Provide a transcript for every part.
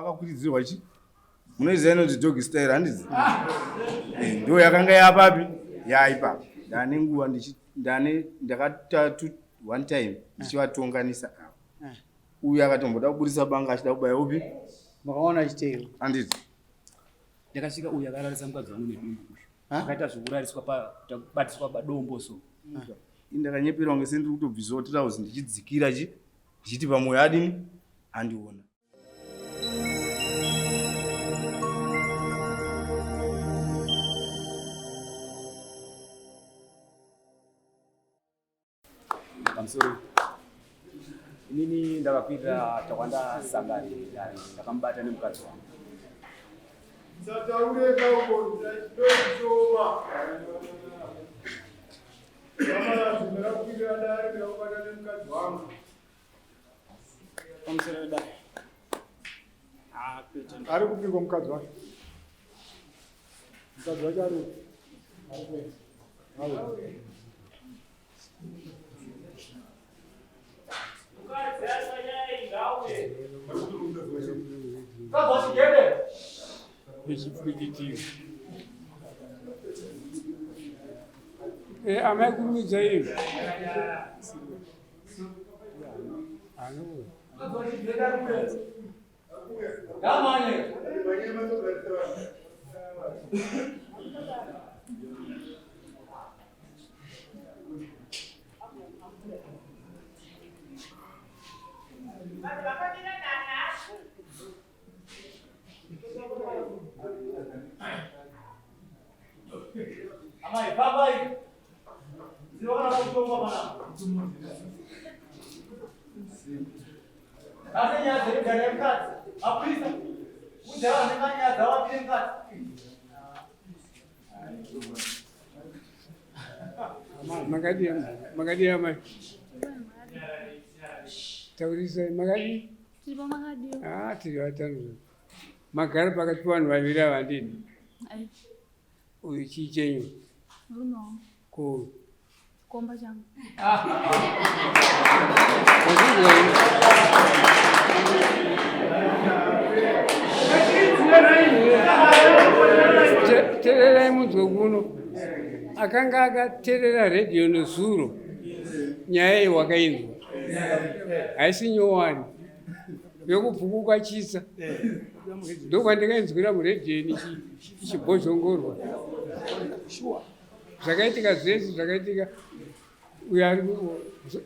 vakakuridzirwa chi munoziva inonzi dhog staira handizi ndo yakanga yapapi yaipa ndane nguva ndakatatu one time ndichivatonganisa uyu akatomboda kuburisa banga achida kubaya upi makaona chiteyo handiti ndakasvika uyu akararisa mukadzi wangu nedumbu uyu akaita zvokurariswa kubatiswa padombo so ndakanyepera kunge sendiri kutobvisawo 3000 ndichidzikira ndichiti pamwoyo adini andiona pamusoro inini ndakakwirira takwanda sangari dari ndakamubata nemukadzi wangu zvataurwa uko ndachitoma zvamara zvimerakwirira dari ndakubata nemukadzi wangu pamusoro dai ari kupikwa mukadzi wake ari amakurumidza ivi Amai, papai. Silakan aku coba mana. Rasanya dari MKAD. Apa itu? Udah dengannya jawab MKAD. Magadi amai. Taurisa magadi. Tiba magadio. Tiriwatanu. Magari pakati vanhu vaviri vandini. Uyu chii chenyu? Uno. Ko. Komba changu. Tererai munzwe kuno. Akanga akaterera radio nezuro. Nyaya yewakainzwa. Haisi nyowani. Yokubvukuka chisa. Ndokwandikainzwira muredhiyo ichibhozhongorwa. Zvakaitika zvese zvakaitika.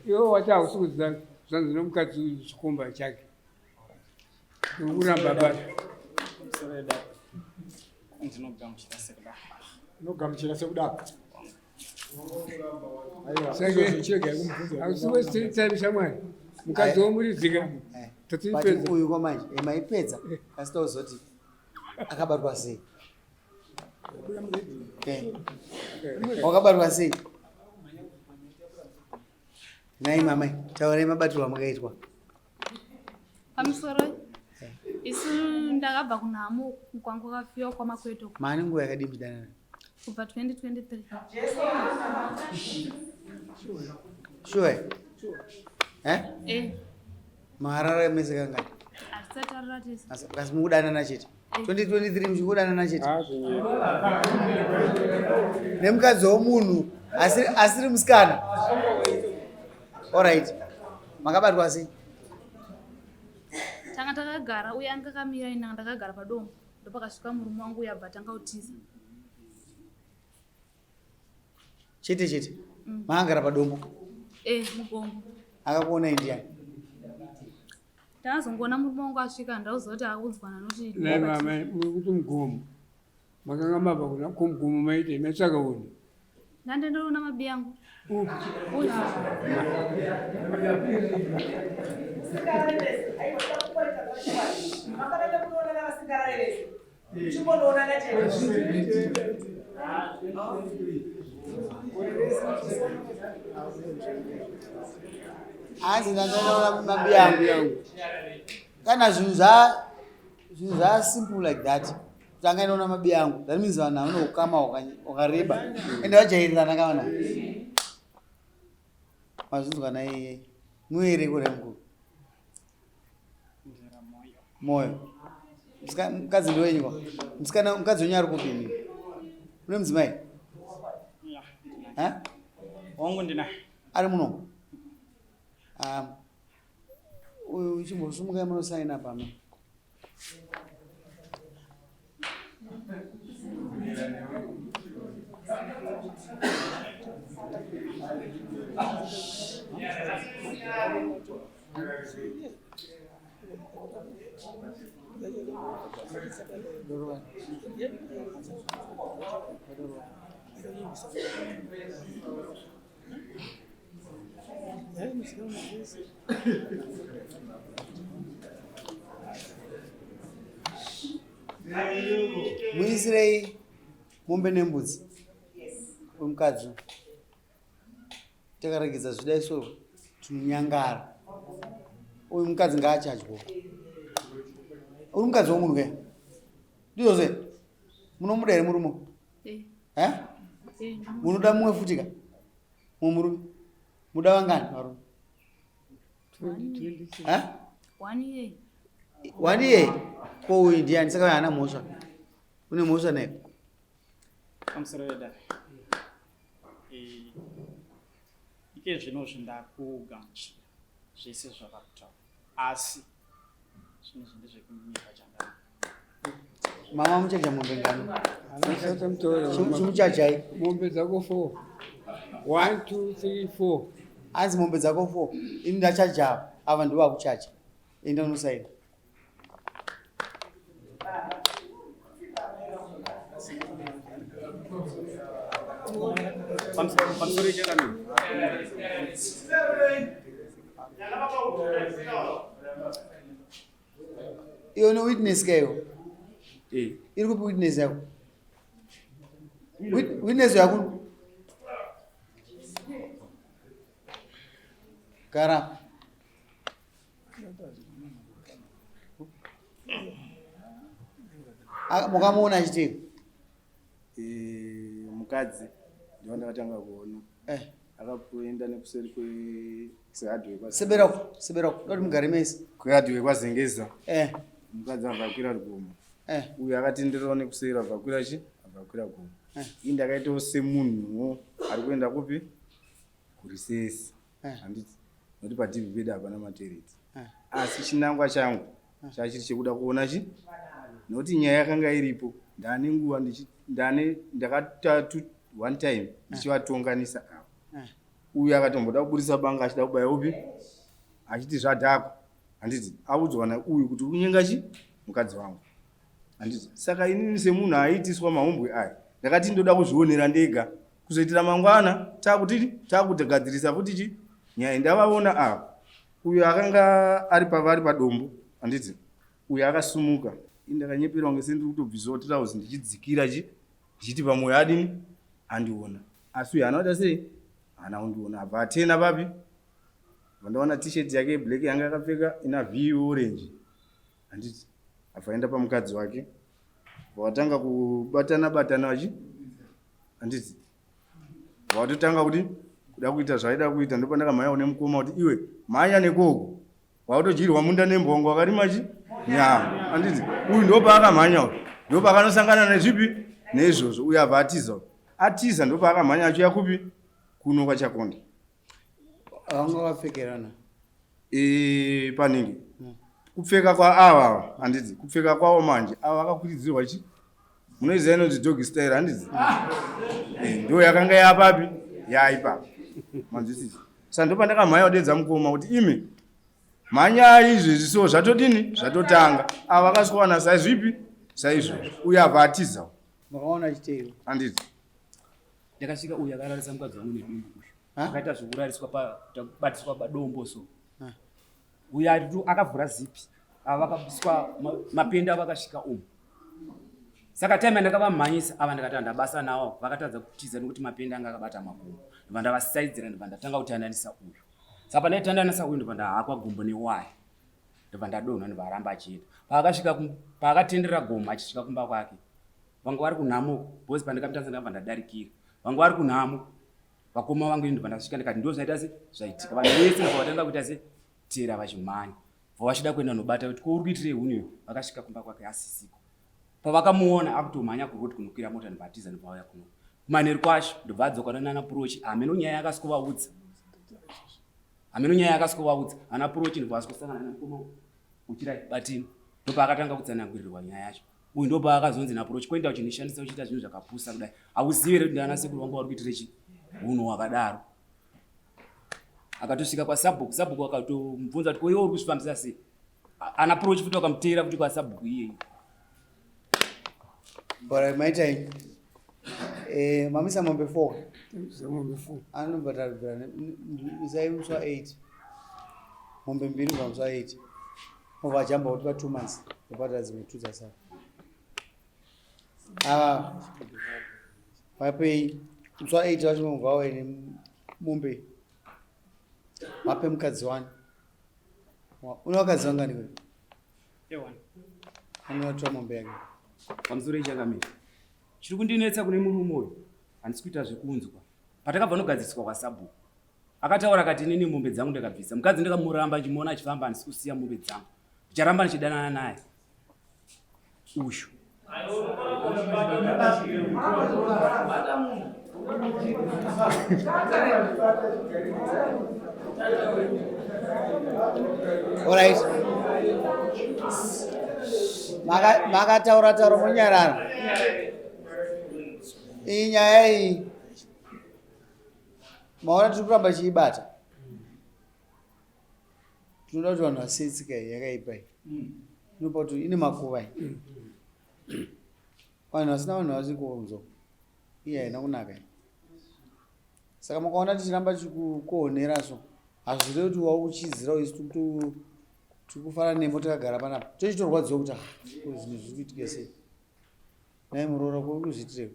Iwo wati hausi kuziva zvanzi nomukadzi uyu chikomba chake. Uramba basa. Nogamuchira sekudaka. Hausi wesitari shamwari. Mukadzi womuridzika. Pati uyu kwamanje emaipedza asitozoti akabatwa sei. Wakabatwa sei? Nai mamai, taurai mabatirwa makaitwa. Pamusoro isu ndakabva kunhamo kwangu kafiwa kwamakweto. Mane nguva yakadini danana? Kubva 2023. Sure. Maharara mese kangani? Asati araratisa. Kasi mukudanana chete? 2023 muchikudanana chete? Nemukadzi womunhu asiri musikana. Alright. Makabatwa sei? Tanga takagara uye anga akamira ina ndakagara padombo. Ndopakasvika murume wangu uye abva tanga utiza. Chete. Maangara padombo? Mugomo. Akakuona indiani? Ndakazongona murume wangu asvika ndaudzoti akudzwana noti. Mama, kuti mugomo. Makanga mabva kuna kumugomo maite matsvaka uni. Ndandendoona mabi yangu. Asi ndandoona mabi yangu. Kana zvinhu zva simple like that. Tanga inoona mabi yangu. That means vanhu vanokama wakareba. Ende vajairirana kavana. Mazvinzwa naiye. Muere kure mukuru. Moyo. Mukadzi ndowenyu kwa. Musikana mukadzi wenyu ari kupini. Une mudzimai? Ha? Wangu ndina. Ari muno. Uyu chimbosumuka munosaina pano. Muisirei mombe nembudzi kwemukadzi takaregedza zvidai so tinonyangara. Uyu mukadzi ngaachadyo. Uri mukadzi womunhu ke? Ndizvo munomuda here murume? Munoda mumwe futi ka? Mumwe murume? Muda vangani varume? 1 year. Ko uyu ndiani? Saka hana mhosva. Une mhosva naye? Pamusoro weda. Ike zvino zvindakugamuchira zvese zvakakutaura. Asi zvino ndezvekunyika changana. Mama muchaja mombe ngani? Anasata mtora. Chimuchajai? Mombe dzako 4. 1, 2, 3, 4. Anzi mombe dzako 4. Ini ndachaja ava ndivo vakuchaja. Enda unosaina. Pamusoro ichakamira. Iyo ni witness kayo? Eh. Iri kupi witness yako? Witness yako? Kara. Mukamuona achitiko? Mukadzi ndiwo ndakatanga kuona. Akaenda nekuseri kweradhiyo Seberako. Doti mugare mese. kweradhiyo kwazengeza. Mukadzi abvakwira rugomo. Uyu akatendererawo nekuseri abvakwira chi? Abvakwira gomo. Ini ndakaitawo semunhuwo ari kuenda kupi? Kurisesi. Handiti noti padivi pedu hapana materetsi. Asi chinangwa changu chachiri chekuda kuona chi? Nokuti nyaya yakanga iripo. Ndane nguva ndakatatu 1 time ndichivatonganisa avo. Uyu akatomboda kuburisa banga achida kubaya upi? Achiti zvadhako. Handiti audzwa nauyu kuti unyenga chi? Mukadzi wangu. Handiti saka inini semunhu aitiswa mahombwe aya ndakati ndoda kuzvionera ndega kuzoitira mangwana takutogadzirisa futi chi? Nyaya ndavaona ava. Uyu akanga ari pavari padombo. Handiti uyu akasumuka. Ndakanyepera kunge sendiri kutobvisawo 3000 ndichidzikira chi? Ndichiti pamwoyo adini? Andiona. Asi uyu anoita sei? Hana kundiona. Abva atena papi? Vandaona t-shirt yake black yanga akapfeka ina V orange. Handiti afaenda pamukadzi wake. Watanga kubatana wachi? Handiti watotanga kuti kuda kuita zvaida kuita ndipo ndakamhanya kune mukoma kuti iwe mhanya negogo. Wautodyirwa munda nembongo akarima chi? Nyama. Handiti uyu ndopa akamhanya uyu. Ndopa akanosangana nezvipi? Nezvozvo. Uyu abva atiza. Atiza ndopa akamhanya achiuya kupi? Kuno kwachakonda. Vanga vapfekerana? Paningi. Kupfeka kwa ava handiti kupfeka kwavo manje ava vakakwidzirirwa chi? Munoziva inonzi dhog staira handiti? Ndo yakanga yapapi? Yaipa. Manzwisisa. Saka ndopa ndakamhanya kudedza mukoma kuti imi mhanya izvezvi so zvatodini? Zvatotanga. Ava vakaswana saizvipi? Saizvozvo. Uyu abva atiza. Makaona achiteyo? Handiti. Ndakasvika uyu akararisa mukadzi wangu nedumbu uyu. Akaita zvokurariswa kubatiswa padombo so. Uyu akavhura zipi. Ava vakabviswa mapenda ava akasvika umu. Saka time ndakavamhanyisa ava ndakati ndabasa nawo vakatadza kutiza nekuti mapenda anga akabata makumbo. Ndobva ndavasaidzira ndobva ndatanga kutandanisa uyu. Saka pandaitandanisa uyu ndobva ndahakwa gumbo newaya. Ndobva ndadonha ndobva aramba achienda. Paakatenderera gomo achisvika kumba kwake. Vanga vari kunhamo bhozi pandakamutanza ndabva ndadarikira. Vanga vari kunhamo. Vakoma vangu ndobva ndasvika ndikati ndozvaita se zvaitika. Vanhu vese ndobva vatanga kuita se tera vachimhanya. vachida kuenda nobata kuti kouri kuitire huni vakasvika kumba kwake asisiko. Pavakamuona akutomhanya kuroti kunokwira mota nibhatiza nobva kuno kumanheru kwacho ndobva adzoka nanapurochi ameno nyaya yakasikovaudza anapurochi ndobva asikusangana namukomo uchirai batini ndopaakatanga kutsanangurirwa nyaya yacho. Uyu ndopaakazonzi napurochi kwenda uchinishandisa uchiita zvinhu zvakapusa kudai auzive kuti ndana sekuru vangu vari kuitire chi hunhu wakadaro. Akatosvika kwasabhuku akatomubvunza kuti koiwe uri kuzvifambisa sei. Anapurochi futi wakamuteera kuti kwasabhuku iyeyi. But my time, mamisa mombe 4. Mombe 4. Anobhadhara isai muswa 8. Mombe 2 pamuswa 8. Ova jamba kuti 2 months. Ndobhadhara dzimwe 2 dzasara. Vapei muswa 8 vachimobva waine mombe. Vape mukadzi wani. Una wakadzi wangani wewe? Ewan. Anotora mombe yake. Pamusoro ichakamira chiri kundinetsa kune murume uyu handisi kuita zvekunzwa. Patakabva nogadziswa kwasabhuku akataura akati inini mombe dzangu ndakabvisa. Mukadzi ndakamuramba ndichimuona achifamba handisi kusiya mombe dzangu ndicharamba ndichidanana naye. Ushu alright. Makataura munyarara. Iyi nyaya iyi maona tiri kuramba chiibata. Tinoda kuti vanhu vasetsika iyi yakaipa iyi. Inopa kuti ine makuva iyi. Vanhu vasina vanhu vasi kuonzwa. Iyi haina kunaka iyi. Saka makaona tichiramba tichikuonera so. Hazvirevi kuti wava uchizira isu tikufara nemo takagara panapa. Tochitorwadziwa kuti zvinhu zviri kuitika sei. Nai muroora kuri kuzviitire.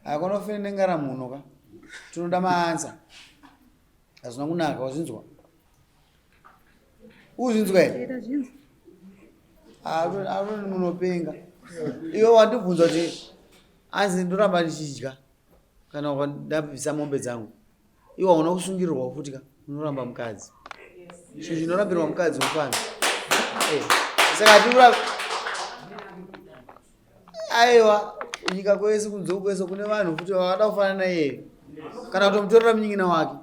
Akonofe nengara munhu ka. Tinoda maanza. Hazvina kunaka wazvinzwa. Uzvinzwa here? Aroni munopenga. Iwe wandibvunza kuti anzi ndoramba ndichidya kana ndabvisa mombe dzangu. Iwe hauna kusungirirwa futi ka unoramba mukadzi. Chinhu chinorambirwa mukadzi mufana. Saka tiura aiwa nyika kwese kunzou kwese kune vanhu futi vakada kufanana naye. Kana kutomutorera munyin'ina wake.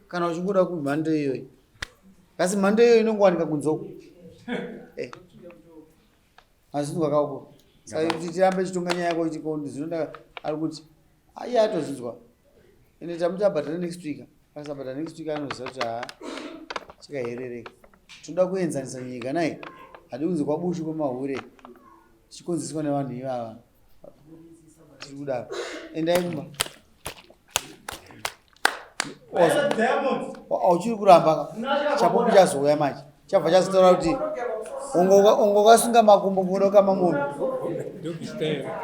Kana uchingoda kumhando iyoyi. Kasi mhando iyoyi inongowanika kunzou. Asi ndwakauko. Saka kuti tirambe chitonga nyaya yako ichikondi zvinonda ari kuti aiye atozvinzwa. Ende tamutabhadhara next week. Pasabhadhara next week anoziva kuti chikaherereka. Tinoda kuenzanisa nyika naye. Hadi kunzi kwabushu kwemahure. Chikonzeswa nevanhu ivava. Tiri kudaro. Endai kumba. Uchiri kuramba chapo chazouya machi. Chabva chazitaura kuti ungokasunga makumbo kuda kama mombe. Dhog staira.